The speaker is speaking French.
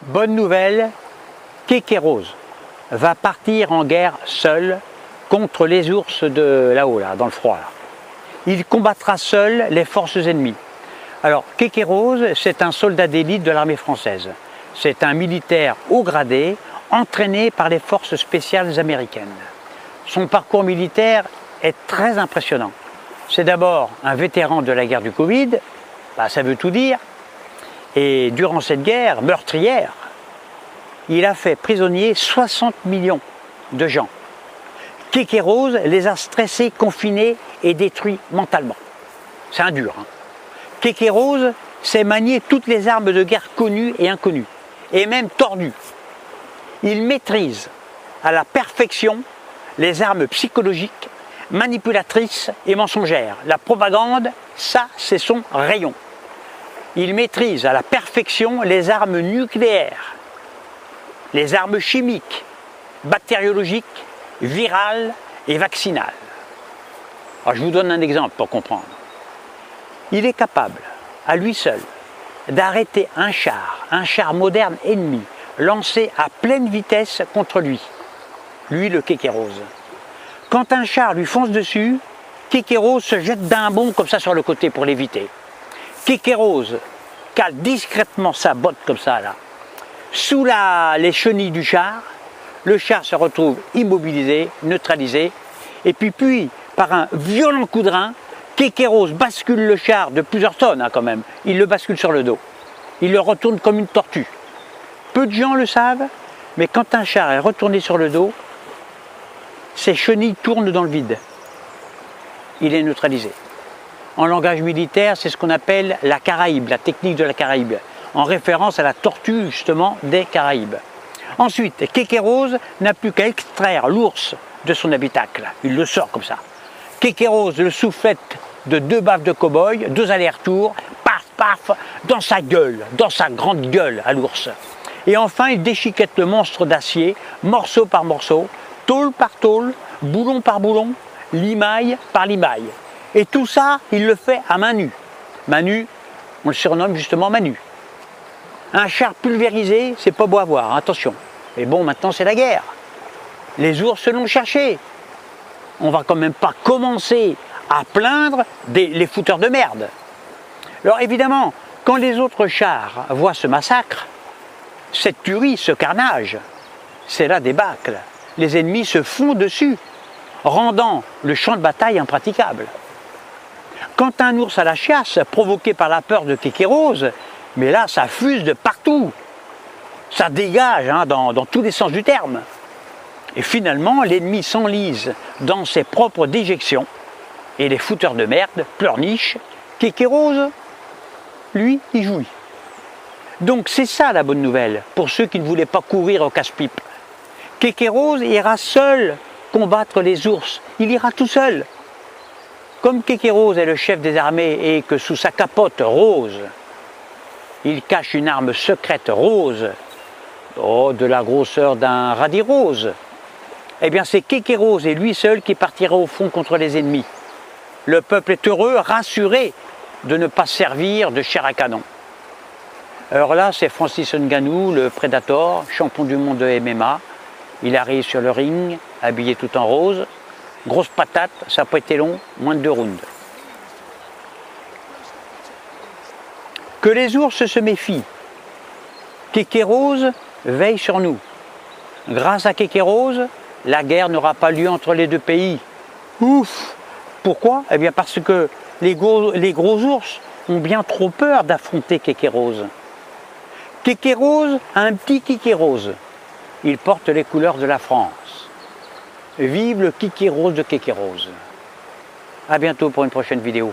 Bonne nouvelle, Kékérose va partir en guerre seul contre les ours de là-haut, là, dans le froid. Là. Il combattra seul les forces ennemies. Alors, Kékérose, c'est un soldat d'élite de l'armée française. C'est un militaire haut gradé, entraîné par les forces spéciales américaines. Son parcours militaire est très impressionnant. C'est d'abord un vétéran de la guerre du Covid, ça veut tout dire, et durant cette guerre meurtrière, il a fait prisonnier 60 millions de gens. Kékérose les a stressés, confinés et détruits mentalement. C'est un dur. Kékérose sait manier toutes les armes de guerre connues et inconnues, et même tordues. Il maîtrise à la perfection les armes psychologiques, manipulatrices et mensongères. La propagande, ça, c'est son rayon. Il maîtrise à la perfection les armes nucléaires, les armes chimiques, bactériologiques, virales et vaccinales. Alors, je vous donne un exemple pour comprendre. Il est capable, à lui seul, d'arrêter un char moderne ennemi, lancé à pleine vitesse contre lui, le Kékérose. Quand un char lui fonce dessus, Kékérose se jette d'un bond comme ça sur le côté pour l'éviter. Kékérose cale discrètement sa botte comme ça là, sous les chenilles du char. Le char se retrouve immobilisé, neutralisé, et puis par un violent coup de rein, Kékérose bascule le char de plusieurs tonnes quand même. Il le bascule sur le dos. Il le retourne comme une tortue. Peu de gens le savent, mais quand un char est retourné sur le dos, ses chenilles tournent dans le vide. Il est neutralisé. En langage militaire, c'est ce qu'on appelle la Caraïbe, la technique de la Caraïbe, en référence à la tortue justement des Caraïbes. Ensuite, Kékérose n'a plus qu'à extraire l'ours de son habitacle. Il le sort comme ça. Kékérose le soufflette de 2 baffes de cow-boy, 2 allers-retours, paf, paf, dans sa gueule, dans sa grande gueule à l'ours. Et enfin, il déchiquette le monstre d'acier, morceau par morceau, tôle par tôle, boulon par boulon, limaille par limaille. Et tout ça, il le fait à main nue. Main nue, on le surnomme justement Manu. Un char pulvérisé, c'est pas beau à voir, attention. Mais bon, maintenant c'est la guerre. Les ours l'ont cherché. On va quand même pas commencer à plaindre les fouteurs de merde. Alors évidemment, quand les autres chars voient ce massacre, cette tuerie, ce carnage, c'est la débâcle. Les ennemis se font dessus, rendant le champ de bataille impraticable. Quand un ours à la chiasse, provoqué par la peur de Kékérose, mais là, ça fuse de partout. Ça dégage dans tous les sens du terme. Et finalement, l'ennemi s'enlise dans ses propres déjections. Et les fouteurs de merde pleurnichent. Kékérose, lui, il jouit. Donc c'est ça la bonne nouvelle, pour ceux qui ne voulaient pas courir au casse-pipe. Kékérose ira seul combattre les ours. Il ira tout seul. Comme Kékérose est le chef des armées et que sous sa capote rose, il cache une arme secrète rose, de la grosseur d'un radis rose, eh bien c'est Kékérose et lui seul qui partira au front contre les ennemis. Le peuple est heureux, rassuré de ne pas servir de chair à canon. Alors là, c'est Francis Ngannou, le Predator, champion du monde de MMA. Il arrive sur le ring, habillé tout en rose. Grosse patate, ça n'a pas été long, moins de 2 rounds. Que les ours se méfient. Kékérose veille sur nous. Grâce à Kékérose, la guerre n'aura pas lieu entre les 2 pays. Ouf! Pourquoi? Eh bien parce que les gros ours ont bien trop peur d'affronter Kékérose. Kékérose a un petit Kékérose. Il porte les couleurs de la France. Vive le Kékérose de Kékérose. A bientôt pour une prochaine vidéo.